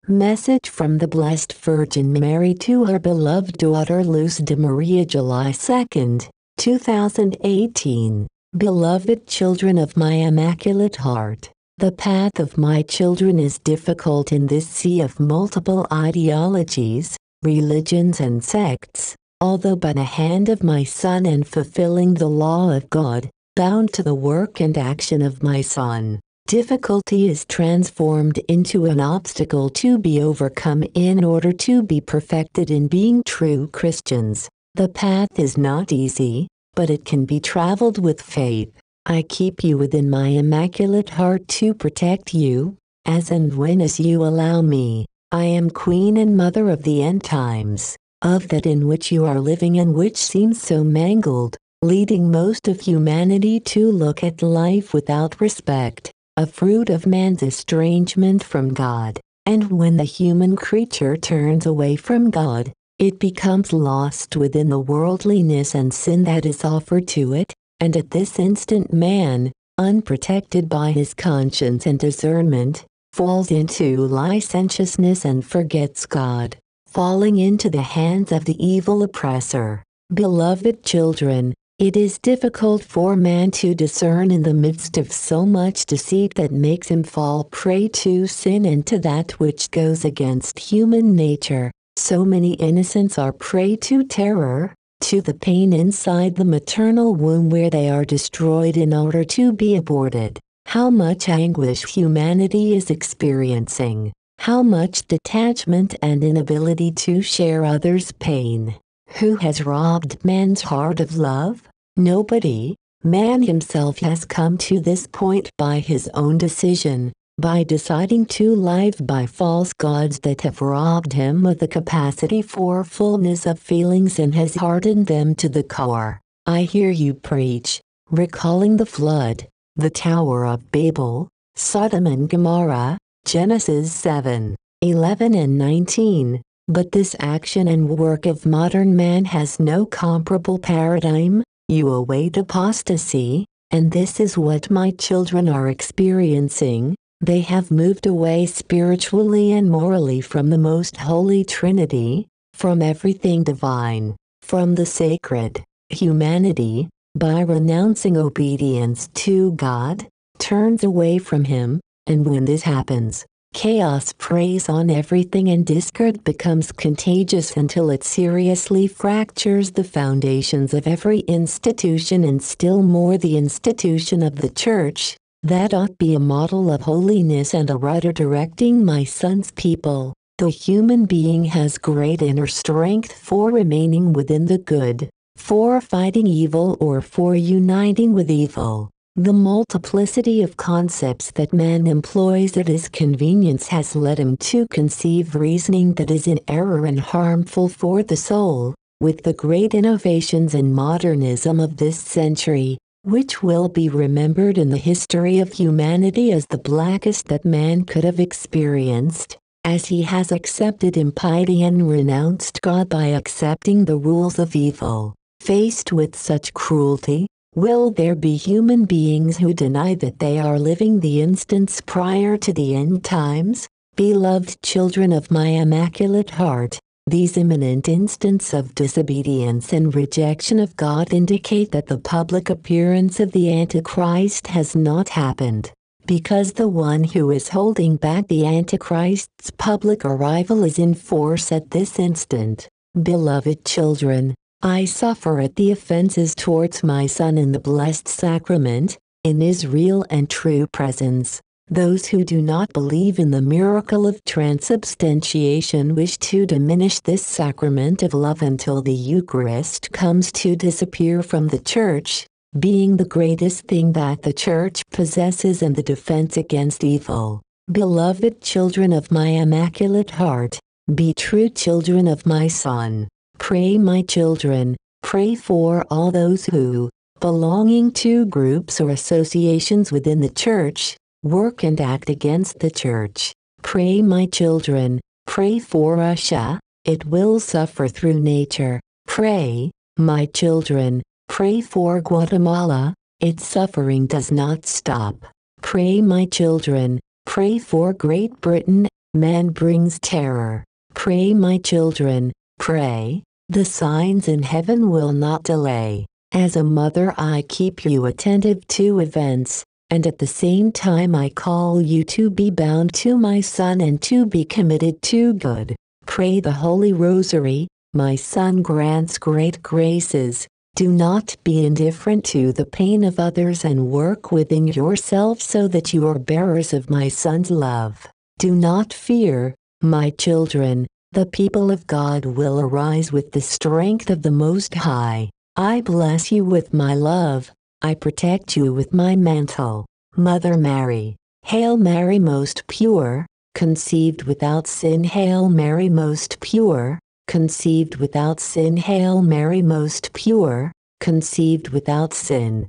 Message from the Blessed Virgin Mary to her beloved daughter Luz de Maria, July 2, 2018. Beloved children of my Immaculate Heart, the path of my children is difficult in this sea of multiple ideologies, religions and sects, although by the hand of my Son and fulfilling the law of God, bound to the work and action of my Son. Difficulty is transformed into an obstacle to be overcome in order to be perfected in being true Christians. The path is not easy, but it can be traveled with faith. I keep you within my Immaculate Heart to protect you, as and when as you allow me. I am Queen and Mother of the end times, of that in which you are living and which seems so mangled, leading most of humanity to look at life without respect. A fruit of man's estrangement from God, and when the human creature turns away from God, it becomes lost within the worldliness and sin that is offered to it, and at this instant man, unprotected by his conscience and discernment, falls into licentiousness and forgets God, falling into the hands of the evil oppressor. Beloved children, it is difficult for man to discern in the midst of so much deceit that makes him fall prey to sin and to that which goes against human nature. So many innocents are prey to terror, to the pain inside the maternal womb where they are destroyed in order to be aborted. How much anguish humanity is experiencing. How much detachment and inability to share others' pain. Who has robbed man's heart of love? Nobody. Man himself has come to this point by his own decision, by deciding to live by false gods that have robbed him of the capacity for fullness of feelings and has hardened them to the core. I hear you preach, recalling the flood, the Tower of Babel, Sodom and Gomorrah, Genesis 7, 11 and 19. But this action and work of modern man has no comparable paradigm. You await apostasy, and this is what my children are experiencing. They have moved away spiritually and morally from the Most Holy Trinity, from everything divine, from the sacred. Humanity, by renouncing obedience to God, turns away from Him, and when this happens, chaos preys on everything and discord becomes contagious until it seriously fractures the foundations of every institution and still more the institution of the Church, that ought be a model of holiness and a rudder directing my Son's people. The human being has great inner strength for remaining within the good, for fighting evil or for uniting with evil. The multiplicity of concepts that man employs at his convenience has led him to conceive reasoning that is in error and harmful for the soul. With the great innovations in modernism of this century, which will be remembered in the history of humanity as the blackest that man could have experienced, as he has accepted impiety and renounced God by accepting the rules of evil. Faced with such cruelty, will there be human beings who deny that they are living the instants prior to the end times? Beloved children of my Immaculate Heart, these imminent instants of disobedience and rejection of God indicate that the public appearance of the Antichrist has not happened, because the one who is holding back the Antichrist's public arrival is in force at this instant. Beloved children, I suffer at the offenses towards my Son in the Blessed Sacrament, in His real and true presence. Those who do not believe in the miracle of transubstantiation wish to diminish this sacrament of love until the Eucharist comes to disappear from the Church, being the greatest thing that the Church possesses and the defense against evil. Beloved children of my Immaculate Heart, be true children of my Son. Pray, my children, pray for all those who, belonging to groups or associations within the Church, work and act against the Church. Pray, my children, pray for Russia, it will suffer through nature. Pray, my children, pray for Guatemala, its suffering does not stop. Pray, my children, pray for Great Britain, Man brings terror. Pray, my children, pray. The signs in heaven will not delay. As a mother I keep you attentive to events, and at the same time I call you to be bound to my Son and to be committed to good. Pray the Holy Rosary. My Son grants great graces. Do not be indifferent to the pain of others and work within yourself so that you are bearers of my Son's love. Do not fear, my children, the people of God will arise with the strength of the Most High. I bless you with my love, I protect you with my mantle. Mother Mary, Hail Mary most pure, conceived without sin. Hail Mary most pure, conceived without sin. Hail Mary most pure, conceived without sin.